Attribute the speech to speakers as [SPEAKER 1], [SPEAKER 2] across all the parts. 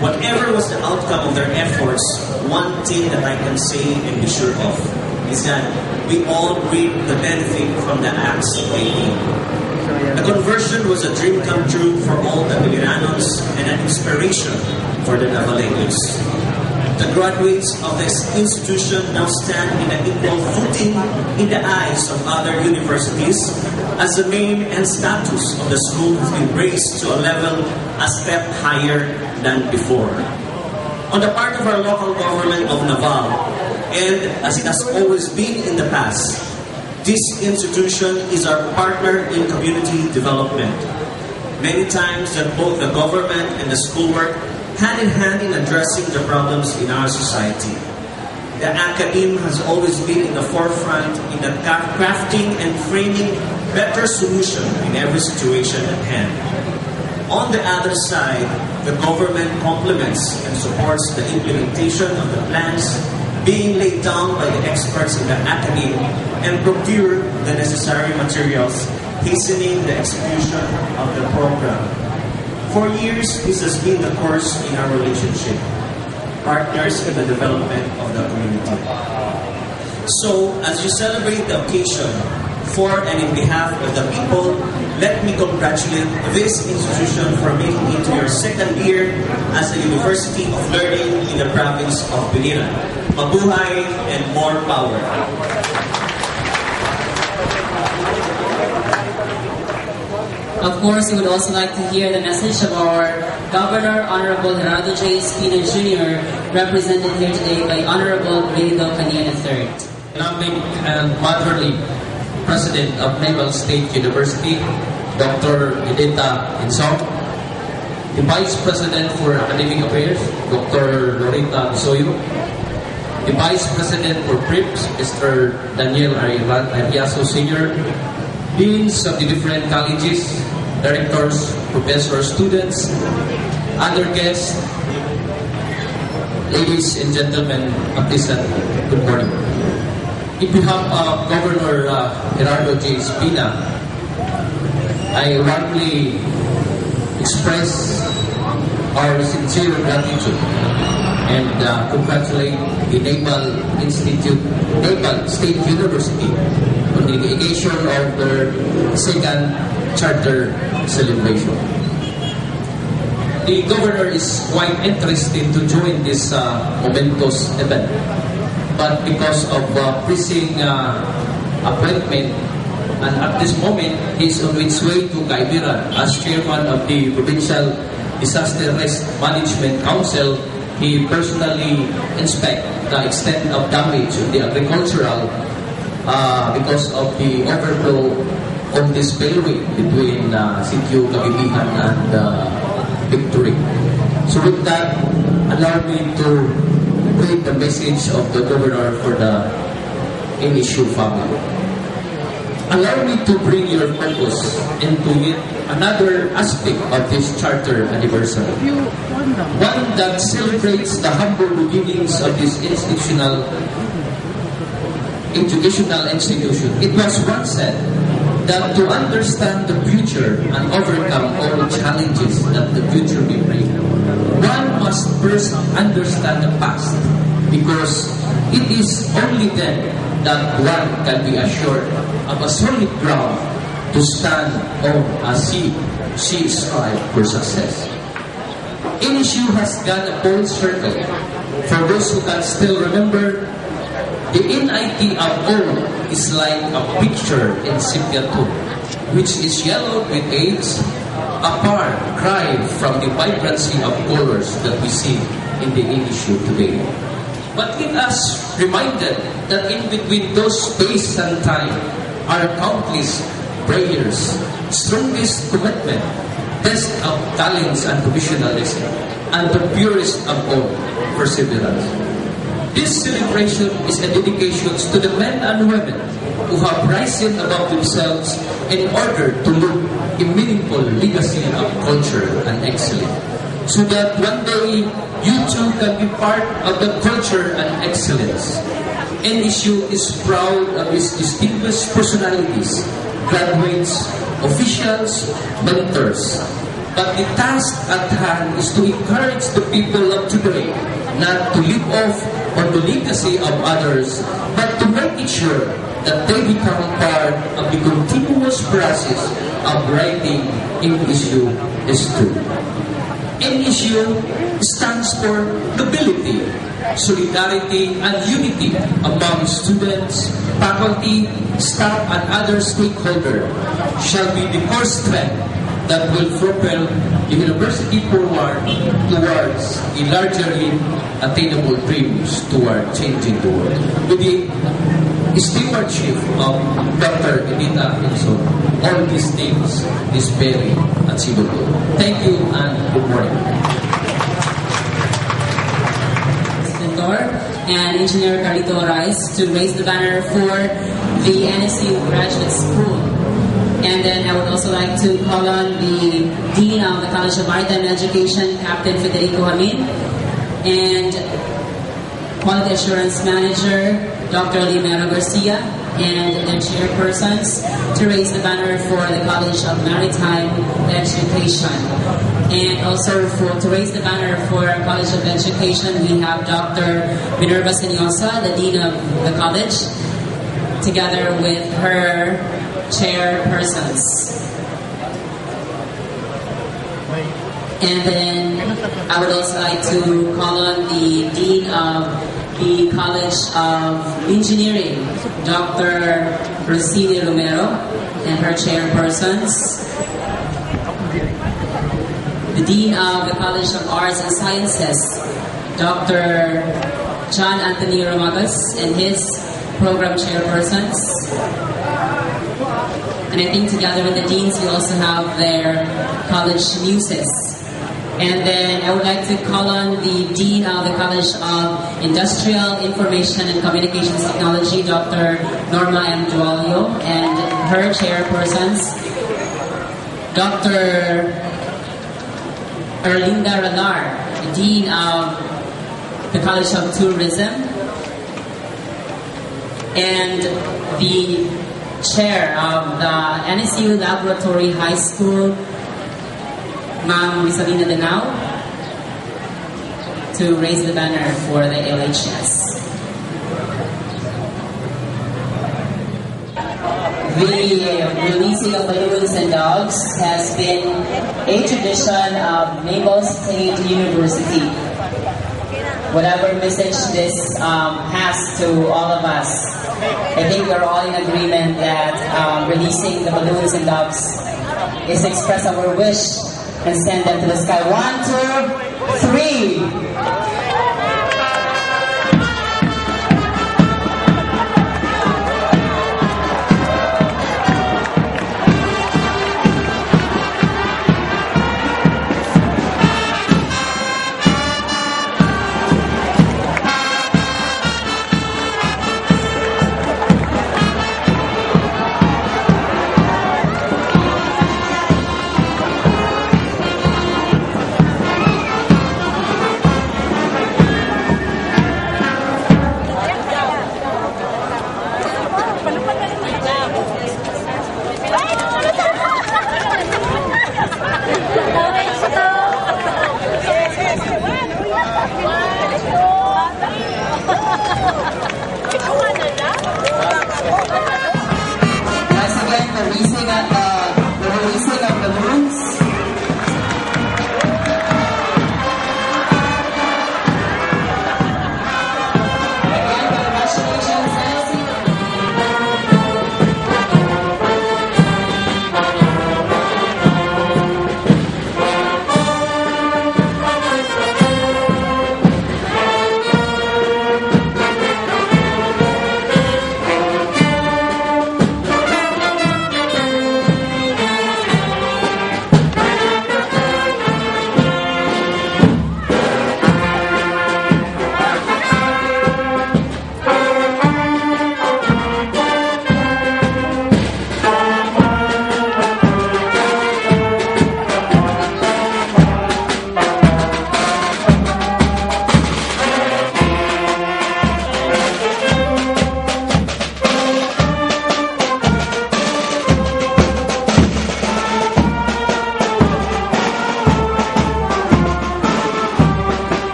[SPEAKER 1] Whatever was the outcome of their efforts, one thing that I can say and be sure of is that we all reap the benefit from the acts they did. The conversion was a dream come true for all the Biliranos and an inspiration for the Navaleños. The graduates of this institution now stand in an equal footing in the eyes of other universities, as the name and status of the school has been raised to a level a step higher than before. On the part of our local government of Naval, and as it has always been in the past, this institution is our partner in community development. Many times that both the government and the school work hand in hand in addressing the problems in our society. The academe has always been in the forefront in the crafting and framing better solution in every situation at hand. On the other side, the government complements and supports the implementation of the plans being laid down by the experts in the academe and procure the necessary materials, hastening the execution of the program. For years, this has been the course in our relationship, partners in the development of the community. So, as you celebrate the occasion, for and in behalf of the people, let me congratulate this institution for making it to your second year as a University of Learning in the province of Biliran. Mabuhay and more power.
[SPEAKER 2] Of course, we would also like to hear the message of our Governor, Honorable Gerardo J. Espino Jr., represented here today by Honorable Grado Cania III.
[SPEAKER 3] Economic and motherly President of Naval State University, Dr. Edita Insong, the Vice President for Academic Affairs, Dr. Lorita Bisoyo, the Vice President for PRIPS, Mr. Daniel Ariaso Sr., Deans of the different colleges, directors, professors, students, other guests, ladies and gentlemen, good morning. In behalf of Governor Gerardo J. Espino, I warmly express our sincere gratitude and congratulate the Naval State University on the occasion of their second charter celebration. The Governor is quite interested to join this momentous event, but because of pressing appointment, and at this moment, he is on its way to Caibiran as chairman of the Provincial Disaster Risk Management Council. He personally inspect the extent of damage in the agricultural because of the overflow of this spillway between Sitio Kabibihan and Victory. So with that, allow me to read the message of the Governor for the NSU family. Allow me to bring your focus into yet another aspect of this charter anniversary. One that celebrates the humble beginnings of this educational institution. It was once said that to understand the future and overcome all challenges that the future may bring, one must first understand the past, because it is only then that one can be assured of a solid ground to stand on as she strives for success. NSU has gone a full circle. For those who can still remember, the NIT of old is like a picture in sepia tone, which is yellowed with age, a far cry from the vibrancy of colors that we see in the NSU today. But let us reminded that in between those space and time are countless prayers, strongest commitment, best of talents and professionalism, and the purest of all, perseverance. This celebration is a dedication to the men and women who have risen above themselves in order to leave a meaningful legacy of culture and excellence, so that one day you too can be part of the culture and excellence. NSU is proud of its distinguished personalities, graduates, officials, mentors, But the task at hand is to encourage the people of today not to live off on the legacy of others, but to make sure that they become part of the continuous process of writing NSU history. NSU stands for nobility, solidarity, and unity among students, faculty, staff, and other stakeholders shall be the core strength that will propel the university forward towards a largely attainable dreams toward changing the world. With the stewardship of Dr. Edita Hilson, all these things is very achievable. Thank you and good morning.
[SPEAKER 2] And Engineer Carlito Rice to raise the banner for the NSU Graduate School. And then I would also like to call on the Dean of the College of Maritime Education, Captain Federico Jamin, and Quality Assurance Manager, Dr. Limero Garcia, and their chairpersons to raise the banner for the College of Maritime Education. And also to raise the banner for College of Education, we have Dr. Minerva Senyosa, the Dean of the College, together with her chairpersons. And then I would also like to call on the Dean of the College of Engineering, Dr. Rosini Romero, and her chairpersons. The Dean of the College of Arts and Sciences, Dr. John Anthony Romagas, and his program chairpersons. And I think together with the deans, we also have their college muses. And then I would like to call on the Dean of the College of Industrial Information and Communications Technology, Dr. Norma M. Dualio, and her chairpersons, Dr. Erlinda Radar, Dean of the College of Tourism, and the Chair of the NSU Laboratory High School, Ma'am Rizalina Danao, to raise the banner for the LHS. The releasing of balloons and dogs has been a tradition of Naval State University. Whatever message this has to all of us, I think we're all in agreement that releasing the balloons and dogs is to express our wish and send them to the sky. 1, 2, 3.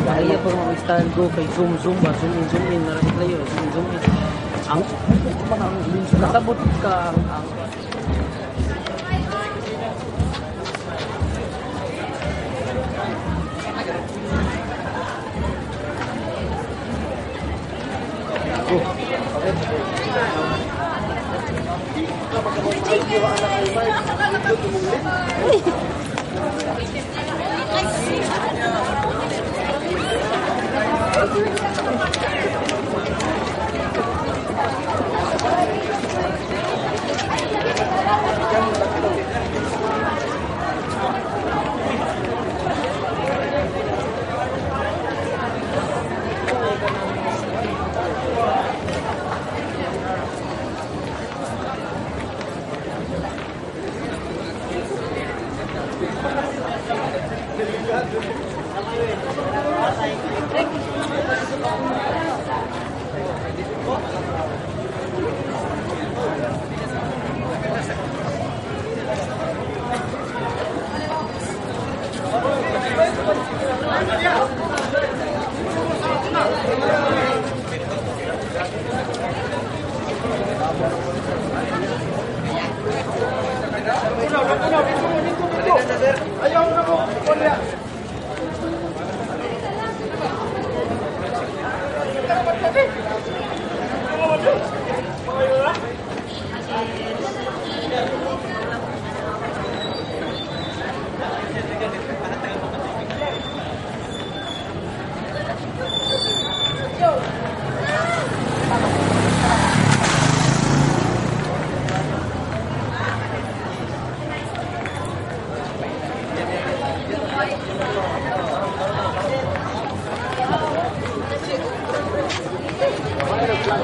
[SPEAKER 4] Kaya pag mag-install ko kay zoom ba, zoom in, narating kayo, zoom in. Ang nakabot ka ang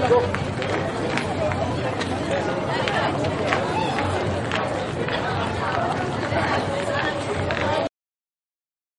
[SPEAKER 5] Go.